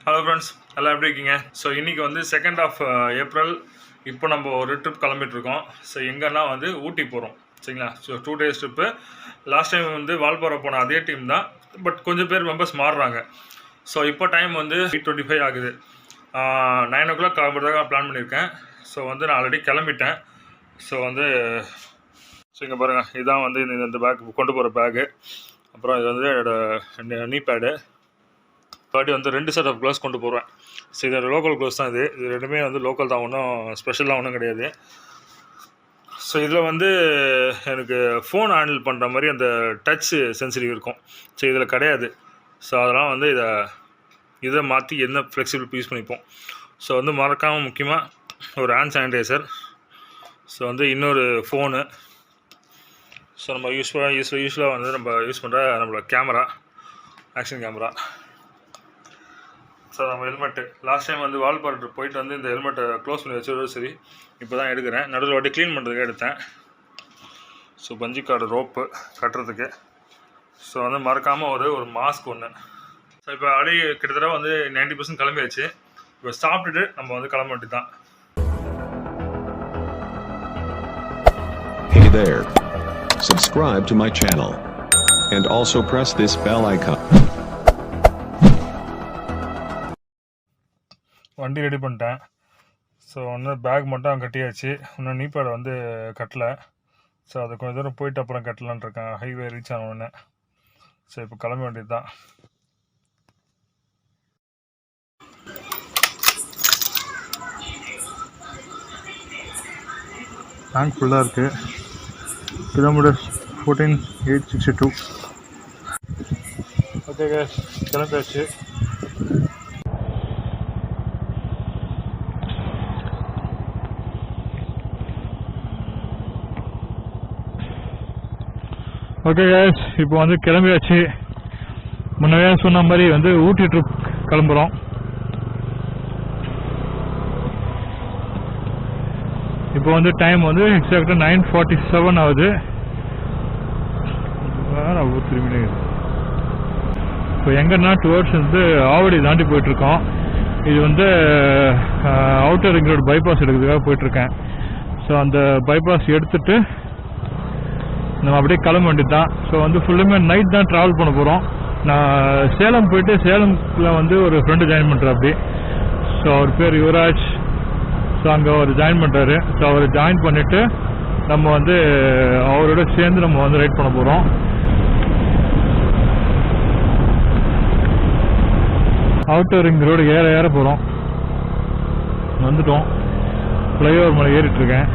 Hello friends, எல்லாம் எப்படி இருக்கீங்க? ஸோ இன்றைக்கி வந்து 2nd ஆஃப் ஏப்ரல். இப்போ நம்ம ஒரு ட்ரிப் கிளம்பிட்டுருக்கோம். ஸோ எங்கன்னா வந்து ஊட்டி போகிறோம், சரிங்களா? So 2 days trip. Last time வந்து வால்பாறை போன அதே டீம் தான், பட் கொஞ்சம் பேர் மெம்பர்ஸ் மாறுறாங்க. ஸோ இப்போ டைம் வந்து 8:25 ஆகுது. 9 o'clock கிளம்புறதாக பிளான் பண்ணியிருக்கேன். ஸோ வந்து நான் ஆல்ரெடி கிளம்பிட்டேன். ஸோ வந்து இங்கே பாருங்கள், இதுதான் வந்து இந்த பேக் கொண்டு போகிற பேகு. அப்புறம் இது வந்து என்னோடய நீ பேடு. பாட்டி வந்து 2 செட் ஆஃப் க்ளவுஸ் கொண்டு போகிறேன். ஸோ இது லோக்கல் க்ளவுஸ் தான். இது ரெண்டுமே வந்து லோக்கல் தான், ஒன்றும் ஸ்பெஷலாக ஒன்றும் கிடையாது. ஸோ இதில் வந்து எனக்கு ஃபோன் ஹேண்டில் பண்ணுற மாதிரி அந்த டச் சென்சிட்டிவ் இருக்கும். ஸோ இதில் கிடையாது. ஸோ அதெல்லாம் வந்து இதை மாற்றி என்ன ஃப்ளெக்சிபிள் யூஸ் பண்ணிப்போம். ஸோ வந்து மறக்காமல் முக்கியமாக ஒரு ஹேண்ட் சானிடைசர். ஸோ வந்து இன்னொரு ஃபோனு. ஸோ நம்ம யூஸ்வலாக வந்து நம்ம யூஸ் பண்ணுற நம்மளோட கேமரா, ஆக்ஷன் கேமரா. ஸோ நம்ம ஹெல்மெட்டு லாஸ்ட் டைம் வந்து வால்பாறை போயிட்டு வந்து இந்த ஹெல்மெட்டை க்ளோஸ் பண்ணி வச்சுருவோம். சரி, இப்போ தான் எடுக்கிறேன். நடுவில் வாட்டி க்ளீன் பண்ணுறதுக்கு எடுத்தேன். ஸோ பஞ்சி கார்டு ரோப்பு கட்டுறதுக்கு. ஸோ வந்து மறக்காமல் ஒரு மாஸ்க் ஒன்று. ஸோ இப்போ அப்படியே கிட்டத்தட்ட வந்து 90% கிளம்பியாச்சு. இப்போ சாப்பிட்டுட்டு நம்ம வந்து கிளம்ப வேண்டியது தான். Hey there. Subscribe to my channel. And also press this bell icon. வண்டி ரெடி பண்ணிட்டேன். ஸோ ஒன்று பேக் மட்டும் கட்டியாச்சு. இன்னும் நீ பேடை வந்து கட்டலை. ஸோ அது கொஞ்சம் தூரம் போயிட்டு அப்புறம் கட்டலான் இருக்கேன், ஹைவே ரீச் ஆன உடனே. ஸோ இப்போ கிளம்ப வேண்டியது தான். டேங்க் ஃபுல்லாக இருக்குது. கிலோமீட்டர்ஸ் 14,862. ஓகே, கிளம்பியாச்சு. ஓகே கேஸ், இப்போ வந்து கிளம்பியாச்சு. முன்னவே சொன்ன மாதிரி வந்து ஊட்டி ட்ரிப் கிளம்புறோம். இப்போ வந்து டைம் வந்து எக்ஸாக்டாக 9:47 ஆகுது. இப்போ எங்கன்னா டுவர்ட்ஸ் வந்து ஆவடி தாண்டி போயிட்டுருக்கோம். இது வந்து அவுட்டர் ரிங் ரோடு பைபாஸ் எடுக்கிறதுக்காக போயிட்டுருக்கேன். ஸோ அந்த பைபாஸ் எடுத்துகிட்டு நம்ம அப்படியே கிளம்ப வேண்டியது தான். ஸோ வந்து ஃபுல்லுமே நைட் தான் ட்ராவல் பண்ண போகிறோம். நான் சேலம் போயிட்டு சேலமில் வந்து ஒரு ஃப்ரெண்டு ஜாயின் பண்ணுறேன் அப்படி. ஸோ அவர் பேர் யுவராஜ். ஸோ அங்கே அவர் ஜாயின் பண்ணுறாரு. ஸோ அவர் ஜாயின் பண்ணிவிட்டு நம்ம வந்து அவரோட சேர்ந்து நம்ம வந்து ரைட் பண்ண போகிறோம். அவுட்டர் ரிங் ரோடு ஏற போகிறோம். வந்துட்டோம். ஃப்ளைஓவர் மேலே ஏறிட்டுருக்கேன்.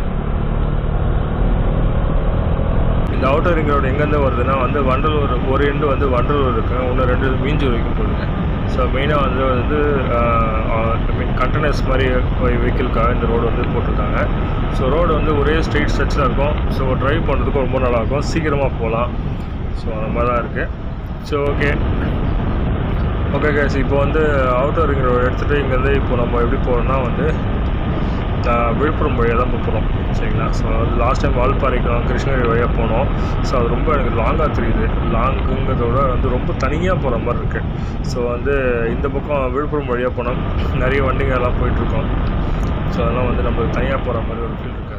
இந்த அவுட்டர் ரிங் ரோடு எங்கேருந்து வருதுன்னா வந்து வண்டலூர், ஒரு எண்டு வந்து வண்டலூர் இருக்குங்க, இன்னும் 2 மீஞ்சூர் வரைக்கும் போகுதுங்க. ஸோ மெயினாக வந்து கண்டெய்னர்ஸ் மாதிரி வெஹிக்கிளுக்காக இந்த ரோடு வந்து போட்டிருக்காங்க. ஸோ ரோடு வந்து ஒரே ஸ்ட்ரெயிட் ஸ்ட்ரெச்சில் இருக்கும். ஸோ ட்ரைவ் பண்ணுறதுக்கும் ரொம்ப நல்லாயிருக்கும், சீக்கிரமாக போகலாம். ஸோ அந்த மாதிரி தான் இருக்குது. ஸோ ஓகே கேஸ், இப்போ வந்து அவுட்டர் ரிங் ரோடு எடுத்துகிட்டு இங்கேருந்து இப்போ நம்ம எப்படி போகிறோம்னா வந்து விழுப்புரம் வழியாக தான் போகிறோம், சரிங்களா? ஸோ லாஸ்ட் டைம் வால்பாறைக்கு கிருஷ்ணகிரி வழியாக போனோம். ஸோ அது ரொம்ப எனக்கு லாங்காக தெரியுது. லாங்குங்கிறதோட வந்து ரொம்ப தனியாக போகிற மாதிரி இருக்குது. ஸோ வந்து இந்த பக்கம் விழுப்புரம் வழியாக போனோம், நிறைய வண்டிங்க எல்லாம் போயிட்டுருக்கோம். ஸோ அதெல்லாம் வந்து நம்மளுக்கு தனியாக போகிற மாதிரி ஒரு ஃபீல் இருக்காது.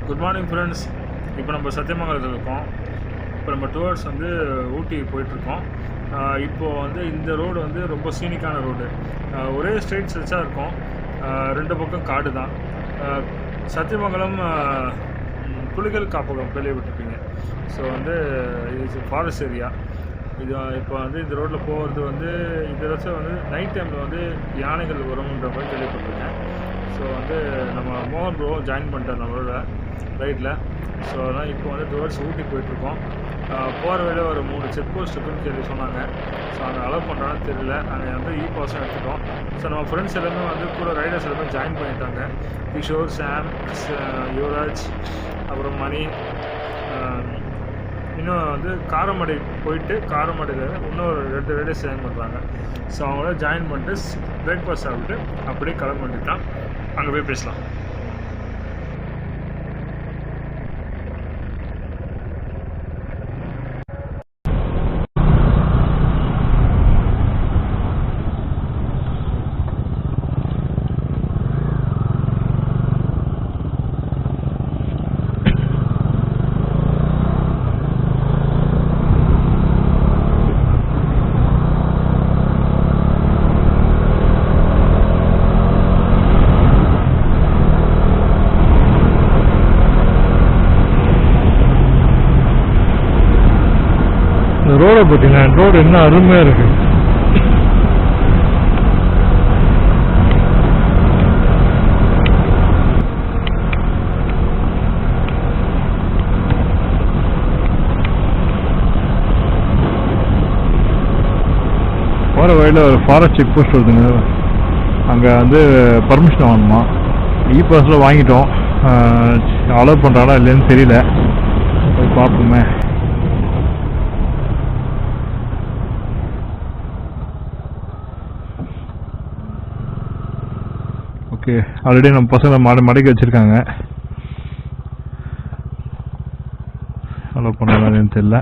Good morning friends. இப்போ நம்ம சத்தியமங்கலத்தில் இருக்கோம். இப்போ நம்ம டுவர்ட்ஸ் வந்து ஊட்டி போயிட்டுருக்கோம். இப்போது வந்து இந்த ரோடு வந்து ரொம்ப சீனிக்கான ரோடு. ஒரே ஸ்ட்ரெயிட் ஸ்ட்ரெச்சாக இருக்கும். 2 பக்கம் காடு தான். சத்தியமங்கலம் புலிகள் காப்பகம் கேள்விப்பட்டிருப்பீங்க. ஸோ வந்து இது ஃபாரஸ்ட் ஏரியா. இது இப்போ வந்து இந்த ரோட்டில் போகிறது வந்து இந்த வருஷம் வந்து நைட் டைமில் வந்து யானைகள் வரும்ன்ற மாதிரி கேள்விப்பட்டிருக்கேன். ஸோ வந்து நம்ம மோகன் ப்ரோ ஜாயின் பண்ணிட்டார் நம்மளோட ரைட்டில். ஸோ அதனால் இப்போ வந்து டுவர்ட்ஸ் ஊட்டி போயிட்டுருக்கோம். போகிற வழியில் ஒரு 3 செக் போஸ்ட் இருக்குன்னு சொல்லி சொன்னாங்க. ஸோ அங்கே அலோவ் பண்ணுறான்னு தெரியல. நாங்கள் வந்து பாஸும் எடுத்துட்டோம். ஸோ நம்ம ஃப்ரெண்ட்ஸ் எல்லாமே வந்து கூட ரைடர்ஸ் எல்லாமே ஜாயின் பண்ணிட்டாங்க. கிஷோர், சாம், யுவராஜ், அப்புறம் மணி, இன்னும் வந்து காரமடை போயிட்டு காரமடையில் இன்னொரு 2 ரைடர்ஸ் ஜாயின் பண்ணுறாங்க. ஸோ அவங்கள ஜாயின் பண்ணிட்டு பிரேக்ஃபாஸ்ட் சாப்பிட்டு அப்படியே கிளம்ப வேண்டியதான். அங்கே போய் பேசலாம். ரோடை பார்த்தீங்கன்னா ரோடு என்ன அருமையாக இருக்கு. போகிற வழியில் ஒரு ஃபாரஸ்ட் செக் போஸ்ட் வருதுங்க. அங்கே வந்து பர்மிஷன் வாங்கணுமா. பாஸில் வாங்கிட்டோம். அலோவ் பண்ணுறாங்களா இல்லைன்னு தெரியல. போய் பார்ப்போமே. ஓகே, ஆல்ரெடி நம்ம பசங்களை மடக்கி வச்சுருக்காங்க. அலோவ் பண்ணலான்னு தெரியல.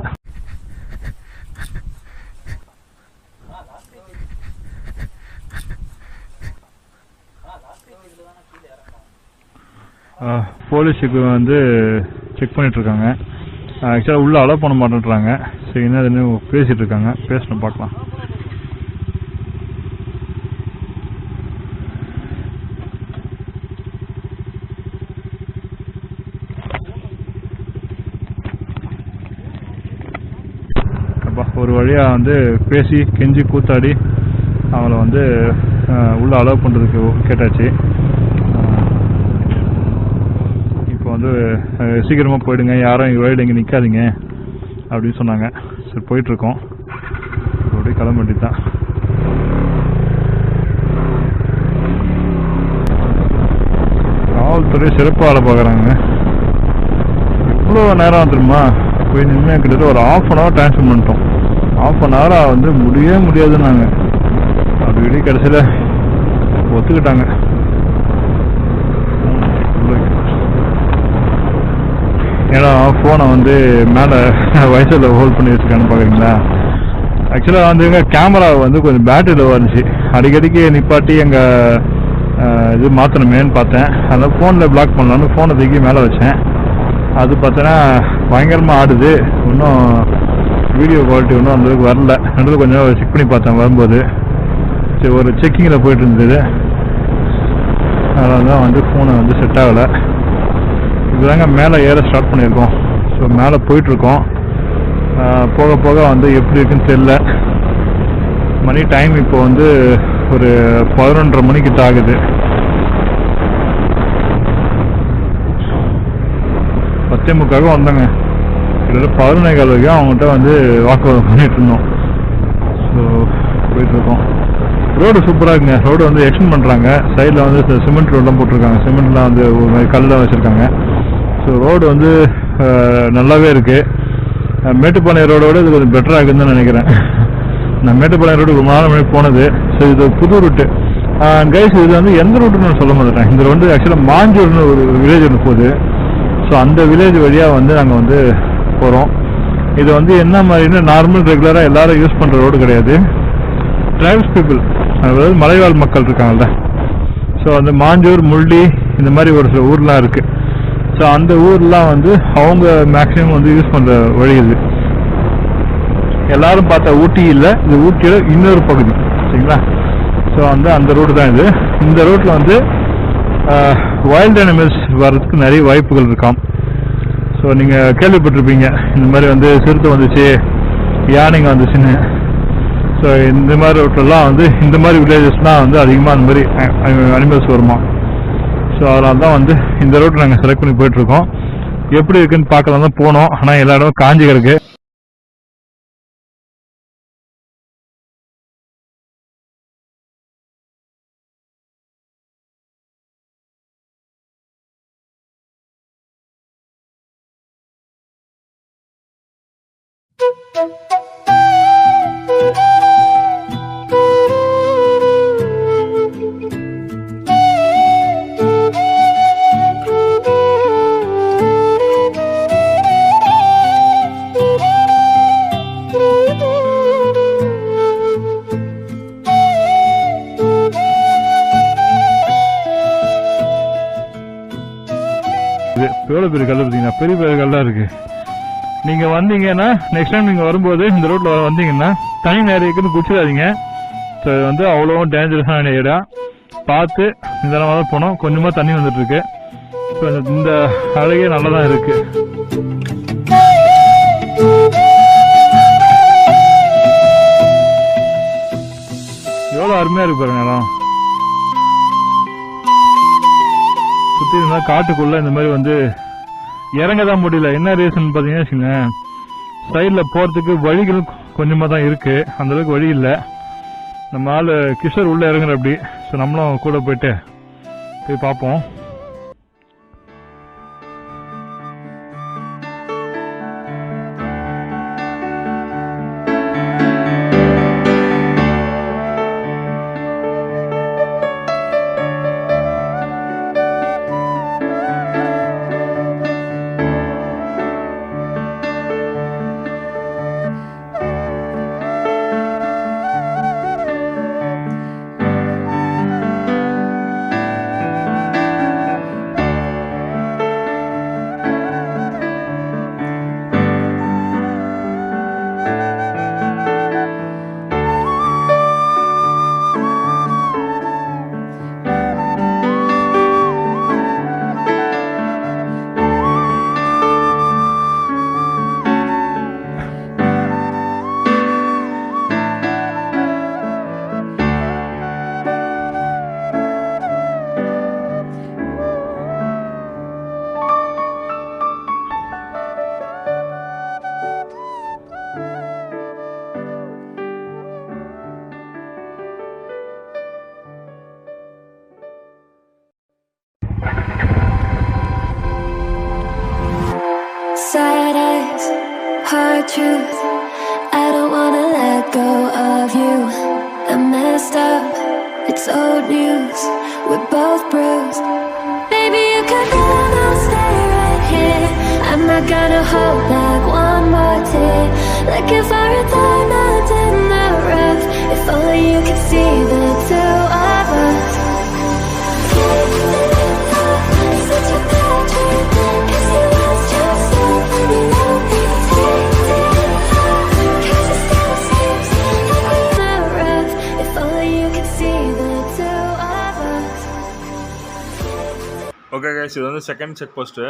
போலீஸுக்கு வந்து செக் பண்ணிகிட்ருக்காங்க. ஆக்சுவலாக உள்ளே அலோவ் பண்ண மாட்டேன்றாங்க. சரி, என்ன பேசிகிட்டு இருக்காங்க, பேசணும் பார்க்கலாம். ஒரு வழியாக வந்து பேசி கெஞ்சி கூத்தாடி அவங்கள வந்து உள்ளே அலோவ் பண்ணுறதுக்கு கேட்டாச்சு. இப்போ வந்து சீக்கிரமாக போயிடுங்க, யாரும் இங்கே வழியில் இங்கே நிற்காதீங்க அப்படின்னு சொன்னாங்க. சரி, போயிட்டுருக்கோம். அப்படியே கிளம்ப வேண்டியது தான். காவல்துறை சிறப்பாக வேலை பார்க்குறாங்க. எவ்வளோ நேரம் தெரியுமா போய் நின்று கிட்டத்தட்ட ஒரு ½ ட்ரான்ஸ்ஃபர் பண்ணிட்டோம். ½ வந்து முடியாதுன்னாங்க. அப்படி கடைசியில் ஒத்துக்கிட்டாங்க. ஏன்னா ஃபோனை வந்து மேலே வயசில் ஹோல்ட் பண்ணி வச்சுருக்கான்னு பார்க்குறீங்களா. ஆக்சுவலாக வந்து எங்கள் கேமரா வந்து கொஞ்சம் பேட்டரியில் வந்துச்சு. அடிக்கடிக்கு நிப்பாட்டி எங்கள் இது மாற்றணுமேன்னு பார்த்தேன். அதனால் ஃபோனில் பிளாக் பண்ணலான்னு ஃபோனை தூக்கி மேலே வச்சேன். அது பார்த்தோன்னா பயங்கரமாக ஆடுது. இன்னும் வீடியோ குவாலிட்டி ஒன்றும் அந்தளவுக்கு வரல. ரெண்டு கொஞ்சம் செக் பண்ணி பார்த்தேன் வரும்போது. சரி, ஒரு செக்கிங்கில் போயிட்டு இருந்தது. அதனால தான் வந்து ஃபோனை வந்து செட் ஆகலை. இதுதாங்க மேலே ஏற ஸ்டார்ட் பண்ணியிருக்கோம். ஸோ மேலே போயிட்டுருக்கோம். போக போக வந்து எப்படி இருக்குன்னு தெரில. மணி டைம் இப்போ வந்து ஒரு 11:30 மணிக்கிட்ட ஆகுது. 10:45 வந்தாங்க. கிட்டத்தட்ட 11:15 வரைக்கும் அவங்ககிட்ட வந்து வாக்குவாதம் பண்ணிட்டு இருந்தோம். ஸோ போயிட்டுருக்கோம். ரோடு சூப்பராக இருக்குங்க. ரோடு வந்து எக்ஸ்டெண்ட் பண்ணுறாங்க. சைடில் வந்து சிமெண்ட் ரோடெலாம் போட்டிருக்காங்க. சிமெண்ட்லாம் வந்து ஒரு மாதிரி கல்லாம் வச்சுருக்காங்க. ஸோ ரோடு வந்து நல்லாவே இருக்குது. மேட்டுப்பாளையம் ரோடோட இது கொஞ்சம் பெட்டராக இருக்குதுன்னு தான் நினைக்கிறேன். நான் மேட்டுப்பாளையம் ரோடு ரொம்ப நாள் முன்னாடி போனது. ஸோ இது புது ரூட்டு கைஸ். இது வந்து எந்த ரூட்டுன்னு நான் சொல்ல மாட்டேன். இந்த வந்து ஆக்சுவலாக மாஞ்சூர்னு ஒரு வில்லேஜ் ஒன்று போகுது. ஸோ அந்த வில்லேஜ் வழியாக வந்து நாங்கள் வந்து போகிறோம். இது வந்து என்ன மாதிரின்னு நார்மல் ரெகுலராக எல்லாரும் யூஸ் பண்ணுற ரோடு கிடையாது. ட்ரைப்ஸ் பீப்புள், அதாவது மலைவாழ் மக்கள் இருக்காங்கல்ல. ஸோ அந்த மாஞ்சூர், முள்ளி இந்த மாதிரி ஒரு சில ஊர்லாம் இருக்குது. ஸோ அந்த ஊர்லாம் வந்து அவங்க மேக்ஸிமம் வந்து யூஸ் பண்ணுற வழி இது. எல்லாரும் பார்த்தா ஊட்டி இல்லை, இது ஊட்டியில் இன்னொரு பகுதி. சரிங்களா. ஸோ வந்து அந்த ரோடு தான் இது. இந்த ரோட்டில் வந்து வைல்ட் அனிமல்ஸ் வர்றதுக்கு நிறைய வாய்ப்புகள் இருக்காம். ஸோ நீங்கள் கேள்விப்பட்டிருப்பீங்க, இந்த மாதிரி வந்து சிறுத்தை வந்துச்சு, யானைங்க வந்துச்சுன்னு. ஸோ இந்த மாதிரி ரோட்லலாம் வந்து இந்த மாதிரி வில்லேஜஸ்லாம் வந்து அதிகமாக அந்த மாதிரி அனிமல்ஸ் வருமா. ஸோ அதனால தான் வந்து இந்த ரோட்டில் நாங்கள் செலக்ட் பண்ணி போயிட்டுருக்கோம். எப்படி இருக்குன்னு பார்க்கலாம் தான் போனோம். ஆனால் எல்லா இடமும் காஞ்சி கிடக்கு. எவ்வளோ பெரிய கல் பார்த்தீங்கன்னா பெரிய பெரிய கல்லாக இருக்குது. நீங்கள் வந்தீங்கன்னா நெக்ஸ்ட் டைம் நீங்கள் வரும்போது இந்த ரோட்டில் வந்தீங்கன்னா தனி நேரத்துக்கு குடிச்சிடாதீங்க. ஸோ இது வந்து அவ்வளோ டேஞ்சரஸான இடம். பார்த்து இதெல்லாம் தான் போனோம். கொஞ்சமாக தண்ணி வந்துட்டுருக்கு. ஸோ இந்த அழகே நல்லா தான் இருக்குது. எவ்வளோ அருமையாக இருக்கு பாருங்க இடம். சுற்றி இருந்தால் காட்டுக்குள்ளே இந்த மாதிரி வந்து இறங்க தான் முடியல. என்ன ரீசன் பார்த்தீங்கன்னா வச்சுங்க, சைடில் போகிறதுக்கு வழிகள் கொஞ்சமாக தான் இருக்குது. அந்தளவுக்கு வழி இல்லை. நம்ம ஆள் கிஷோர் உள்ளே இறங்குற அப்படி. ஸோ நம்மளும் கூட போயிட்டு போய் பார்ப்போம். Sad eyes, hard truth. I don't wanna let go of you. I messed up, it's old news. We're both bruised. Baby, you could run, I'll stay right here. I'm not gonna hold back one more tear. Like if I were diamond in the rough, if only you could see the two of us. Such a bad dream, 'cause you lost yourself and you know me. Cause it still seems like we're in the rough. If only you could see the two of us. Okay guys, இது வந்து second check post.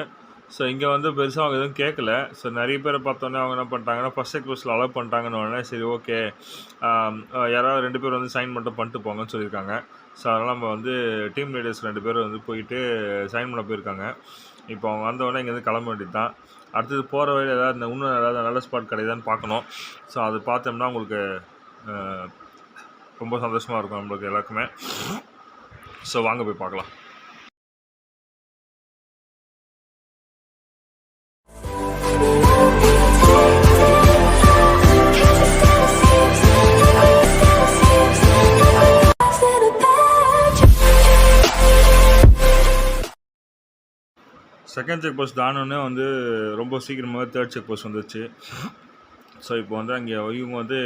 So இங்கே வந்து பெருசாக அவங்க எதுவும் கேட்கல. So நிறைய பேரை பார்த்தோன்னே அவங்க என்ன பண்ணிட்டாங்கன்னா ஃபஸ்ட் செக் போஸ்ட்டில் அலோவ் பண்ணிட்டாங்கன்னு உடனே சரி ஓகே யாராவது 2 பேர் வந்து சைன் மட்டும் பண்ணிட்டு போங்கன்னு சொல்லியிருக்காங்க. ஸோ அதனால் நம்ம வந்து டீம் லீடர்ஸ் 2 பேர் வந்து போயிட்டு சைன் பண்ண போயிருக்காங்க. இப்போ அவங்க வந்தவொடனே இங்கேருந்து கிளம்ப வேண்டியது தான். அடுத்தது போகிற வழியில் ஏதாவது இன்னும் ஏதாவது நல்ல ஸ்பாட் கிடையாதான்னு பார்க்கணும். ஸோ அது பார்த்தோம்னா உங்களுக்கு ரொம்ப சந்தோஷமாக இருக்கும் நம்மளுக்கு எல்லாருக்குமே. ஸோ வாங்க போய் பார்க்கலாம். செகண்ட் செக் போஸ்ட் தானோடனே வந்து ரொம்ப சீக்கிரமாக தேர்ட் செக் போஸ்ட் வந்துச்சு. ஸோ இப்போ வந்து அங்கே இவங்க வந்து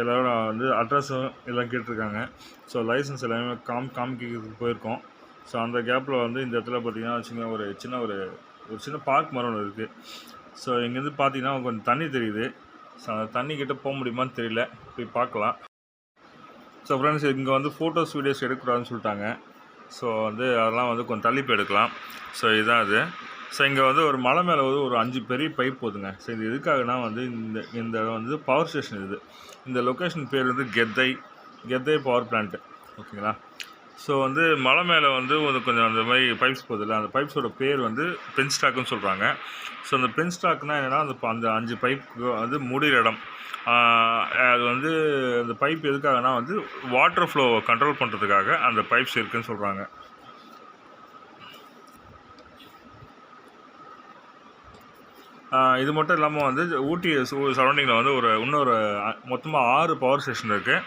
எல்லோரும் வந்து அட்ரஸும் எல்லாம் கேட்டிருக்காங்க. ஸோ லைசன்ஸ் எல்லாமே காமிக்கிறதுக்கு போயிருக்கோம். ஸோ அந்த கேப்பில் வந்து இந்த இடத்துல பார்த்திங்கன்னா வச்சுக்கோங்க ஒரு சின்ன பார்க் மரம் இருக்குது. ஸோ இங்கேருந்து பார்த்தீங்கன்னா கொஞ்சம் தண்ணி தெரியுது. ஸோ அந்த தண்ணிக்கிட்ட போக முடியுமான்னு தெரியல, போய் பார்க்கலாம். ஸோ ஃப்ரெண்ட்ஸ், இங்கே வந்து ஃபோட்டோஸ் வீடியோஸ் எடுக்கக்கூடாதுன்னு சொல்லிட்டாங்க. ஸோ வந்து அதெல்லாம் வந்து கொஞ்சம் தள்ளி போய் எடுக்கலாம். ஸோ இதுதான் அது. ஸோ இங்கே வந்து ஒரு மலை மேலே வந்து ஒரு 5 பெரிய பைப் போகுதுங்க. ஸோ இது எதுக்காகனா வந்து இந்த இடம் வந்து பவர் ஸ்டேஷன். இந்த லொக்கேஷன் பேர் வந்து கெத்தை பவர் பிளான்ட்டு. ஓகேங்களா? ஸோ வந்து மலை மேலே வந்து கொஞ்சம் அந்த மாதிரி பைப்ஸ் போகுதில்ல, அந்த பைப்ஸோட பேர் வந்து பென்ஸ்டாக்குன்னு சொல்கிறாங்க. ஸோ அந்த பென்ஸ்டாக்னால் என்னென்னா அந்த 5 பைப்புக்கு வந்து முடிகிற இடம். அது வந்து அந்த பைப் எதுக்காகனா வந்து வாட்டர் ஃப்ளோவை கண்ட்ரோல் பண்ணுறதுக்காக அந்த பைப்ஸ் இருக்குதுன்னு சொல்கிறாங்க. இது மட்டும் இல்லாமல் வந்து ஊட்டி சரௌண்டிங்கில் வந்து இன்னொரு மொத்தமாக 6 பவர் ஸ்டேஷன் இருக்குது.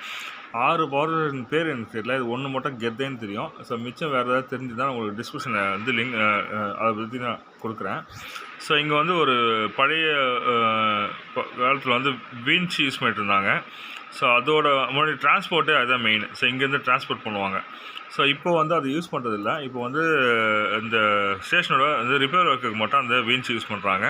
6 பவர் ஸ்டேஷன் பேர் எனக்கு தெரியல, இது ஒன்று மட்டும் கெத்தேன்னு தெரியும். ஸோ மிச்சம் வேறு ஏதாவது தெரிஞ்சு தான் உங்களுக்கு டிஸ்கிரிப்ஷனில் வந்து லிங்க் அதை பற்றி நான் கொடுக்குறேன். ஸோ இங்கே வந்து ஒரு பழைய காலத்தில் வந்து பீச் யூஸ் பண்ணிட்டு இருந்தாங்க. ஸோ அதோட முன்னாடி டிரான்ஸ்போர்ட்டே அதுதான் மெயின். ஸோ இங்கேருந்து டிரான்ஸ்போர்ட் பண்ணுவாங்க. ஸோ இப்போ வந்து அது யூஸ் பண்ணுறதில்ல. இப்போ வந்து இந்த ஸ்டேஷனோட வந்து ரிப்பேர் ஒர்க்குக்கு மட்டும் அந்த பீச் யூஸ் பண்ணுறாங்க.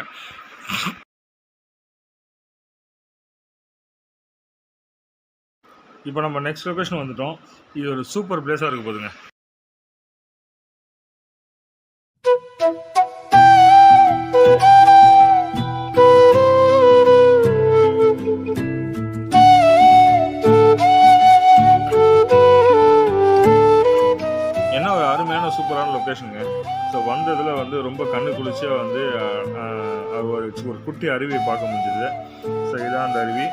இப்போ நம்ம நெக்ஸ்ட் லொக்கேஷன் வந்துட்டோம். இது ஒரு சூப்பர் பிளேஸாக இருக்க போதுங்க. என்ன ஒரு அருமையான சூப்பரான லொக்கேஷனுங்க. ஸோ வந்ததில் வந்து ரொம்ப கண்ணு குளிர்ச்சியாக வந்து ஒரு குட்டி அருவியை பார்க்க முடிஞ்சுது. ஸோ இதான் அந்த அருவி.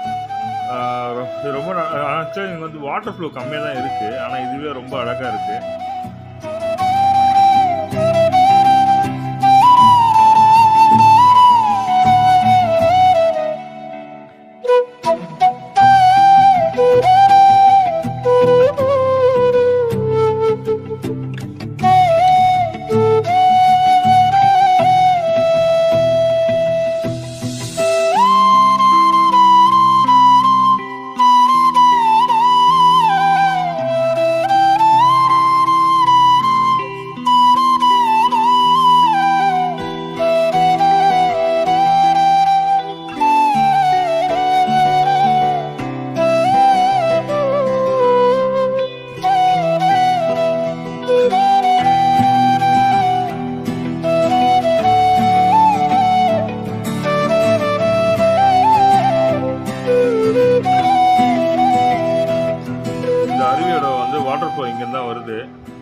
இது ரொம்ப ஆக்சுவலாக இங்கே வந்து வாட்டர் ஃப்ளோ கம்மியாக தான் இருக்குது, ஆனால் இதுவே ரொம்ப அழகாக இருக்குது.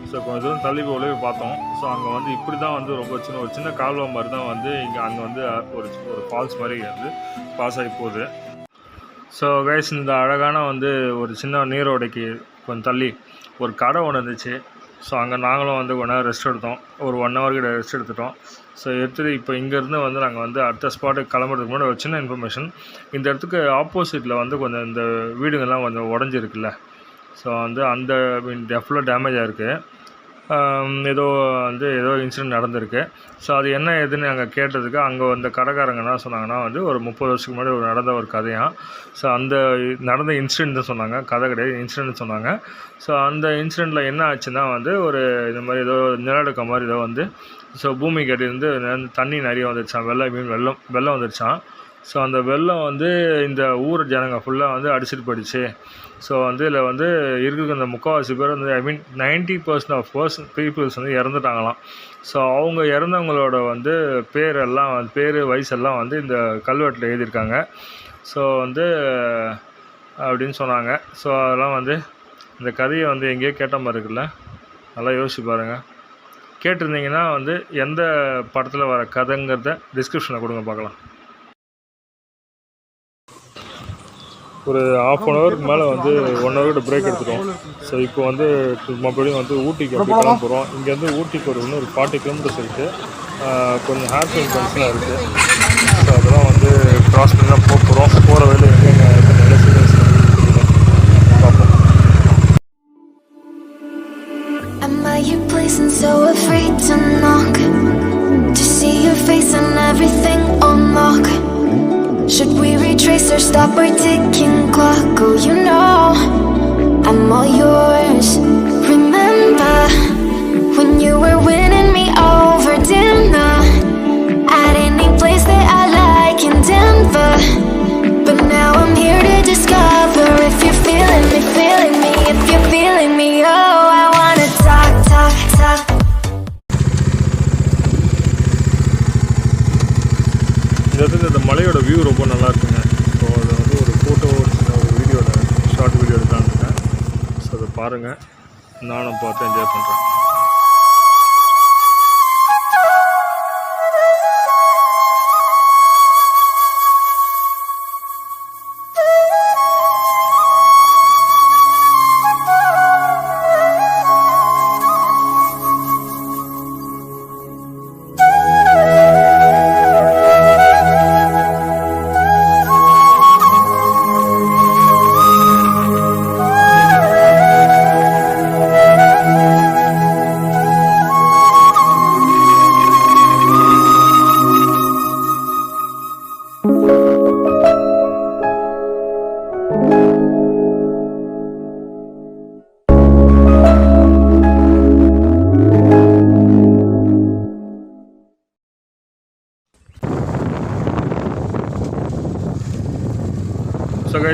ஸோ கொஞ்சம் தூரம் தள்ளி போய் பார்த்தோம். ஸோ அங்கே வந்து இப்படி தான் வந்து ரொம்ப ஒரு சின்ன கால்வா மாதிரி தான் வந்து அங்கே வந்து ஒரு ஃபால்ஸ் மாதிரி வந்து பாஸ் ஆகி போகுது. ஸோ கைஸ், இந்த அழகான வந்து ஒரு சின்ன நீரோடைக்கு கொஞ்சம் தள்ளி ஒரு கடை ஒன்று இருந்துச்சு. ஸோ அங்கே நாங்களும் வந்து கொஞ்ச நேரம் ரெஸ்ட் எடுத்தோம். ஒரு 1 hour கிட்ட ரெஸ்ட் எடுத்துட்டோம். ஸோ எடுத்துகிட்டு இப்போ இங்கேருந்து வந்து நாங்கள் வந்து அடுத்த ஸ்பாட்டுக்கு கிளம்புறதுக்கு முன்னாடி ஒரு சின்ன இன்ஃபர்மேஷன். இந்த இடத்துக்கு ஆப்போசிட்டில் வந்து கொஞ்சம் இந்த வீடுங்கள்லாம் கொஞ்சம் உடஞ்சிருக்குல்ல. ஸோ வந்து அந்த ஃபுல்லாக டேமேஜ் ஆகிருக்கு. ஏதோ இன்சிடென்ட் நடந்திருக்கு. ஸோ அது என்ன ஏதுன்னு நாங்கள் கேட்டதுக்கு அங்கே அந்த கடைக்காரங்க என்ன சொன்னாங்கன்னா வந்து ஒரு 30 வருஷத்துக்கு முன்னாடி நடந்த ஒரு கதையாக. ஸோ அந்த நடந்த இன்சிடென்ட் தான் சொன்னாங்க, கதை கிடையாது, இன்சிடென்ட் சொன்னாங்க. ஸோ அந்த இன்சிடெண்ட்டில் என்ன ஆச்சுன்னா வந்து ஒரு இந்த மாதிரி ஏதோ நிலநடுக்க மாதிரி ஏதோ வந்து ஸோ பூமி கட்டியிருந்து தண்ணி நிறைய வந்துருச்சான், வெள்ளம் வந்துருச்சான். ஸோ அந்த வெள்ளம் வந்து இந்த ஊர் ஜனங்க ஃபுல்லாக வந்து அடிச்சுட்டு போயிடுச்சு. ஸோ வந்து இதில் வந்து இருக்கிற அந்த முக்கால்வாசி பேர் வந்து 90% ஆஃப் பீப்புள்ஸ் வந்து இறந்துட்டாங்களாம். ஸோ அவங்க இறந்தவங்களோட வந்து பேர் வயசெல்லாம் வந்து இந்த கல்வெட்டில் எழுதியிருக்காங்க. ஸோ வந்து அப்படின்னு சொன்னாங்க. ஸோ அதெல்லாம் வந்து இந்த கதையை வந்து எங்கேயோ கேட்ட மாதிரி இருக்குல்ல, நல்லா யோசிச்சு பாருங்கள். கேட்டிருந்தீங்கன்னா வந்து எந்த படத்தில் வர கதைங்கிறத டிஸ்கிரிப்ஷனில் கொடுங்க பார்க்கலாம். ஒரு 1/2 hourக்கு மேலே வந்து 1 hour பிரேக் எடுத்துட்டோம். ஸோ இப்போ வந்து மறுபடியும் வந்து ஊட்டிக்கு அப்படி கிளம்ப போகிறோம். இங்கேருந்து ஊட்டிக்கு இன்னொரு 40 kilometers இருக்குது. கொஞ்சம் ஹேர் பின் கன்ஸ்லாம் இருக்குது. ஸோ அதெல்லாம் வந்து க்ராஸ் பண்ணி தான் போகிறோம். போகிற வழியில் எங்கே நல்ல சீரியஸ் பார்ப்போம். Am I your place and so afraid to knock, to see your face and everything on lock? Should we retrace or stop our ticking clock? Oh, you know I'm all yours. Remember when you were winning me over dinner at any place that I like in Denver? But now I'm here to discover if you're feeling me, if you're feeling me. Oh, I wanna talk. இந்த மலையோட view ரொம்ப நல்லா இருக்குங்க. So அதை வந்து ஒரு photo short video எடுக்கலான்னு இருக்கேன். ஸோ அதை பாருங்கள், நானும் பார்த்து என்ஜாய் பண்ணுறேன்.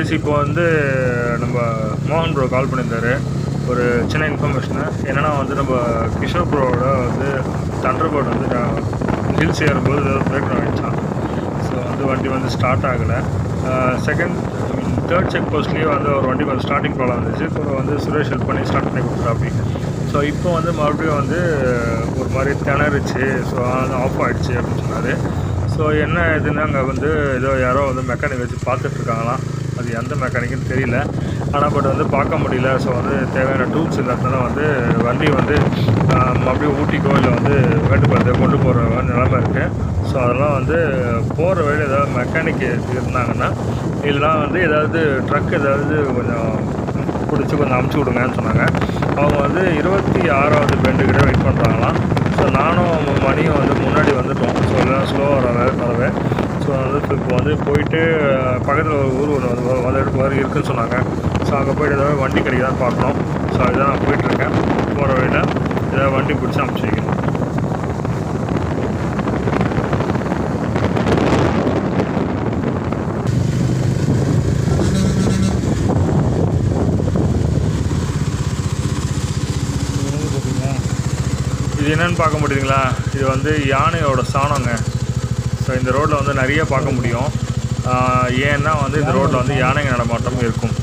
கைஸ் இப்போ வந்து நம்ம மோகன் ப்ரோ கால் பண்ணியிருந்தாரு ஒரு சின்ன இன்ஃபர்மேஷனு. என்னென்னா வந்து நம்ம கிஷோர் ப்ரோவோட வந்து தண்டர்பர்ட் வந்து ஹில்ஸ் ஏறும்போது ஏதாவது பிரேக் டவுன் ஆகிடுச்சான். ஸோ வந்து வண்டி வந்து ஸ்டார்ட் ஆகலை. தேர்ட் செக் போஸ்ட்லேயே வந்து ஒரு வண்டி வந்து ஸ்டார்டிங் ப்ராப்ளம் இருந்துச்சு. ஸோ வந்து சுரேஷ் ஹெல்ப் பண்ணி ஸ்டார்ட் பண்ணி கொடுத்துட்டாப்படி. ஸோ இப்போ வந்து மறுபடியும் வந்து ஒரு மாதிரி திணறிச்சு. ஸோ அது ஆஃப் ஆகிடுச்சு அப்படின்னு சொன்னார். ஸோ என்ன இதுன்னு அங்கே வந்து ஏதோ யாரோ வந்து மெக்கானிக் வச்சு பார்த்துட்ருக்காங்களாம். அது எந்த மெக்கானிக்குன்னு தெரியல. ஆனால் பட் வந்து பார்க்க முடியல. ஸோ வந்து தேவையான டூல்ஸ் இல்லாதனால வந்து வண்டி வந்து மறுபடியும் ஊட்டிக்கோ இல்லை வந்து மேட்டுப்பாளையத்தை கொண்டு போகிற நிலைமை இருக்குது. ஸோ அதெல்லாம் வந்து போகிற வழியில் ஏதாவது மெக்கானிக் இருந்தாங்கன்னா இல்லைனா வந்து ஏதாவது ட்ரக் ஏதாவது கொஞ்சம் பிடிச்சி கொஞ்சம் அமுச்சு விடுங்கன்னு சொன்னாங்க. அவங்க வந்து 26வது பெண்டுக்கிட்ட வெயிட் பண்ணுறாங்களாம். ஸோ நானும் மணியும் வந்து முன்னாடி வந்துட்டோம். ஸோ எல்லாம் ஸ்லோவாக வரவே ஸோ வந்து இப்போ வந்து போயிட்டு பக்கத்தில் ஒரு ஊர் ஒன்று வந்து இருக்குதுன்னு சொன்னாங்க. ஸோ அங்கே போய்ட்டு ஏதாவது வண்டி கிடைக்குதான்னு பார்க்கணும். ஸோ அதுதான் நான் போயிட்டுருக்கேன். போகிற வழியில் ஏதாவது வண்டி பிடிச்சி அமுச்சு வைக்கணும். இது என்னென்னு பார்க்க முடியுதுங்களா? இது வந்து யானையோட சாணங்க. ஸோ இந்த ரோட்டில் வந்து நிறைய பார்க்க முடியும். ஏன்னா வந்து இந்த ரோட்டில் வந்து யானைங்க நடமாட்டம் இருக்கும்.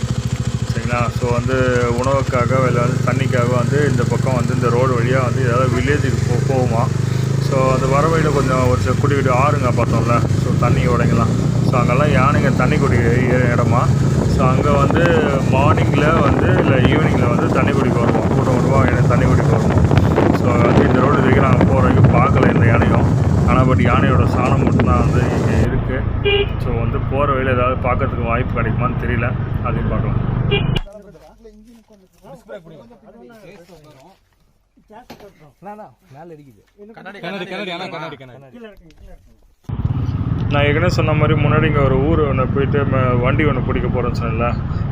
சரிங்களா? ஸோ வந்து உணவுக்காக இல்லை வந்து தண்ணிக்காக வந்து இந்த பக்கம் வந்து இந்த ரோடு வழியாக வந்து ஏதாவது வில்லேஜுக்கு போகுமா. ஸோ அந்த வர வழியில் கொஞ்சம் ஒரு சில குடி குடி ஆறுங்க பார்த்தோம்ல. ஸோ தண்ணி உடைங்கலாம். ஸோ அங்கெல்லாம் யானைங்க தண்ணி குடி இடமா. ஸோ அங்கே வந்து மார்னிங்கில் வந்து இல்லை ஈவினிங்கில் வந்து தண்ணி குடிக்க வருவோம். கூட்டம் கூட்டமாக எனக்கு தண்ணி குடிக்க வருவோம். ஸோ வந்து இந்த ரோடு வரைக்கும் நாங்கள் போகிற வரைக்கும் பார்க்கல இந்த யானையும். ஆனால் பட் யானையோட சாணம் மட்டும்தான் வந்து இங்கே இருக்குது. ஸோ வந்து போகிற வழியில் ஏதாவது பார்க்கறதுக்கு வாய்ப்பு கிடைக்குமான்னு தெரியல. அதையும் பார்க்கலாம். நான் ஏற்கனவே சொன்ன மாதிரி முன்னாடி இங்கே ஒரு ஊர் ஒன்று போயிட்டு வண்டி ஒன்று பிடிக்க போகிறேன்னு சொன்னேன்ல.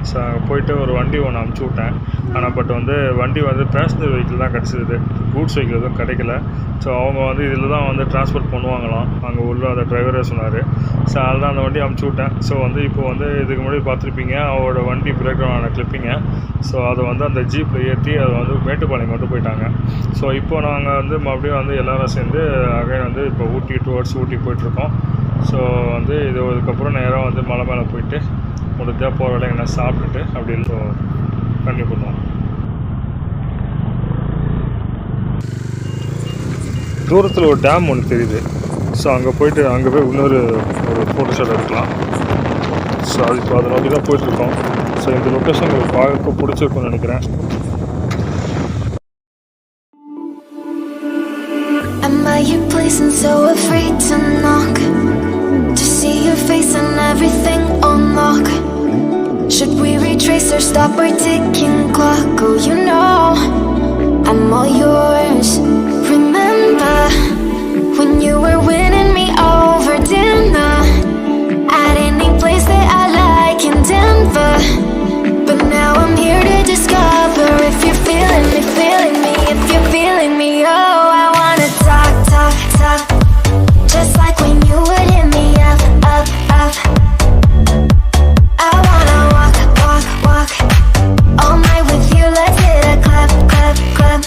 ஸோ அங்கே போயிட்டு ஒரு வண்டி ஒன்று அமுச்சு விட்டேன். ஆனால் பட் வந்து வண்டி வந்து பேசஞ்சர் வெஹிக்கிள் தான் கிடச்சிது. கூட்ஸ் வெஹிக்கிள் எதுவும் கிடைக்கல. ஸோ அவங்க வந்து இதில் தான் வந்து டிரான்ஸ்போர்ட் பண்ணுவாங்களாம். அங்கே உள்ள அந்த டிரைவரே சொன்னார். ஸோ அதில் தான் அந்த வண்டி அமுச்சு விட்டேன். ஸோ வந்து இப்போ வந்து இதுக்கு முன்னாடி பார்த்துருப்பீங்க அவரோட வண்டி பிரேக் டவுன் ஆன கிளிப்பிங்க. ஸோ அதை வந்து அந்த ஜீப்பில் ஏற்றி அதை வந்து மேட்டுப்பாளையம் கொண்டு போயிட்டாங்க. ஸோ இப்போ நாங்கள் வந்து மறுபடியும் வந்து எல்லோரும் சேர்ந்து அகைன் வந்து இப்போ ஊட்டி டுவர்ட்ஸ் ஊட்டி போயிட்டுருக்கோம். ஸோ வந்து இதுக்கப்புறம் நேராக வந்து மலை மேலே போயிட்டு முடிஞ்சால் போகிற வேலை என்ன சாப்பிட்டுட்டு அப்படின்னு கண்டினியூ பண்ணுவோம். தூரத்தில் ஒரு டேம் ஒன்று தெரியுது. ஸோ அங்கே போயிட்டு அங்கே போய் இன்னொரு ஃபோட்டோ ஷாட் எடுக்கலாம். ஸோ அது இப்போ அதை நோக்கி தான் போயிட்டுருக்கோம். ஸோ இந்த லொக்கேஷன் உங்களுக்கு பார்க்க பிடிச்சிருக்குன்னு நினைக்கிறேன். Am I your place and so afraid to knock? To see your face and everything on lock. Should we retrace or stop our ticking clock? Oh, you know I'm all yours. Remember when you were winning me over dinner at any place that I like in Denver. But now I'm here to discover if you're feeling me, if you're feeling me. Oh, I wanna talk, talk, talk, just like when you would hit me up, up, up. I wanna walk, walk, walk all night with you. Let's hit a club, club, club.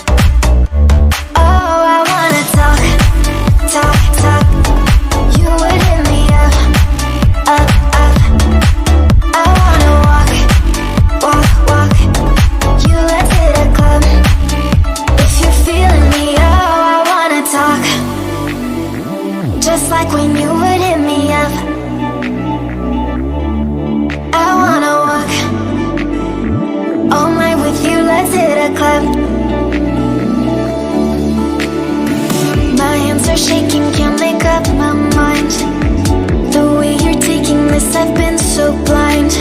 Oh, I wanna talk, talk, talk. You would hit me up, up, up. I wanna walk, walk, walk you. Let's hit a club. If you're feeling me, oh, I wanna talk, just like when you would hit me up. I wanna walk all night with you. Let's hit a club. My hands are shaking, can't make up my mind. The way you're taking this, I've been so blind.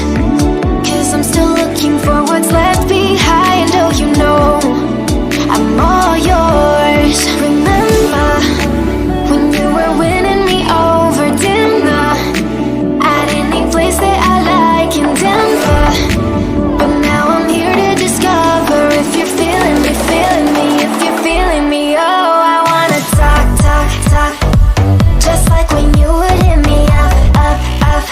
'Cause I'm still looking for what's left behind. Oh, you know I'm all yours. Remember when you were winning me over dinner at any place that I like in Denver. But now I'm here to discover if you're feeling me, if you're feeling me. Oh, I wanna talk, talk, talk, just like when you would hit me up, up, up.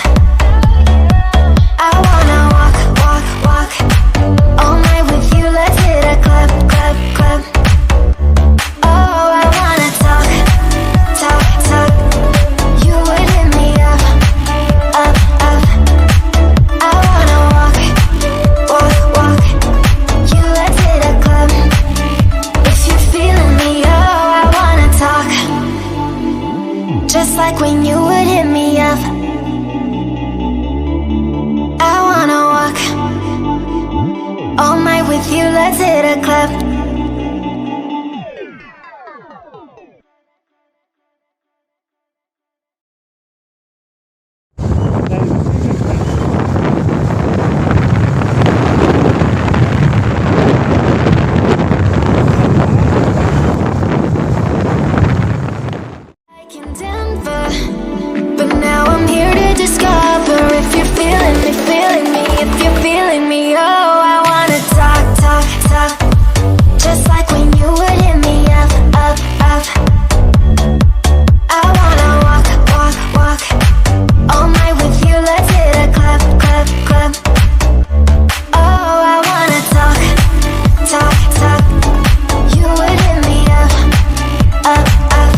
All night with you, let's hit a club. Like in Denver, but now I'm here to discover if you're feeling me, if you're feeling me. Oh, I wanna talk, talk, talk, just like when you would hit me up, up, up. I wanna walk, walk, walk, all night with you. Let's hit a club, club, club. Oh, I wanna talk, talk, talk, you would hit me up, up, up.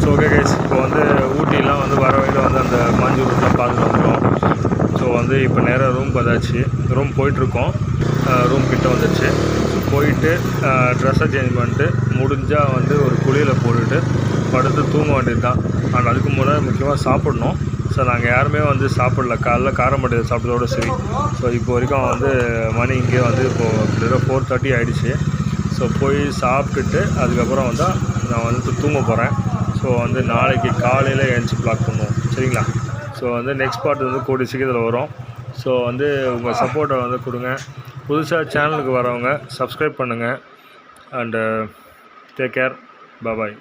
So okay guys, இப்போ வந்து ஊட்டிலாம் வந்து வர வழியில் வந்து அந்த மாஞ்சூர் ரூட்லாம் பார்த்துட்டு வந்துடும். So வந்து இப்போ நேராக ரூம் வந்தாச்சு, ரூம் போயிட்டுருக்கோம். ரூம் கிட்ட வந்துடுச்சு. ஸோ போயிட்டு ட்ரெஸ்ஸை சேஞ்ச் பண்ணிட்டு முடிஞ்சால் வந்து ஒரு குளியில் போட்டுட்டு படுத்து தூங்க வேண்டியது தான். ஆனால் அதுக்கு முன்னாடி முக்கியமாக சாப்பிட்ணும். ஸோ நாங்கள் யாருமே வந்து சாப்பிடல, காலைல காரமட்டை சாப்பிட்டதோட சரி. ஸோ இப்போ வரைக்கும் வந்து மணி இங்கே வந்து இப்போது கிட்டத்தட்ட 4:30 ஆகிடுச்சு. ஸோ போய் சாப்பிட்டுட்டு அதுக்கப்புறம் வந்து நான் வந்து தூங்க போகிறேன். ஸோ வந்து நாளைக்கு காலையில் எழுந்துச்சி ப்ளாக் பண்ணுவோம், சரிங்களா? ஸோ வந்து நெக்ஸ்ட் பார்ட் வந்து கூடிய சீக்கிரத்தில் வரும். ஸோ வந்து உங்கள் சப்போர்ட்டை வந்து கொடுங்க. புதுசாக சேனலுக்கு வரவங்க சப்ஸ்கிரைப் பண்ணுங்கள். And take care, bye.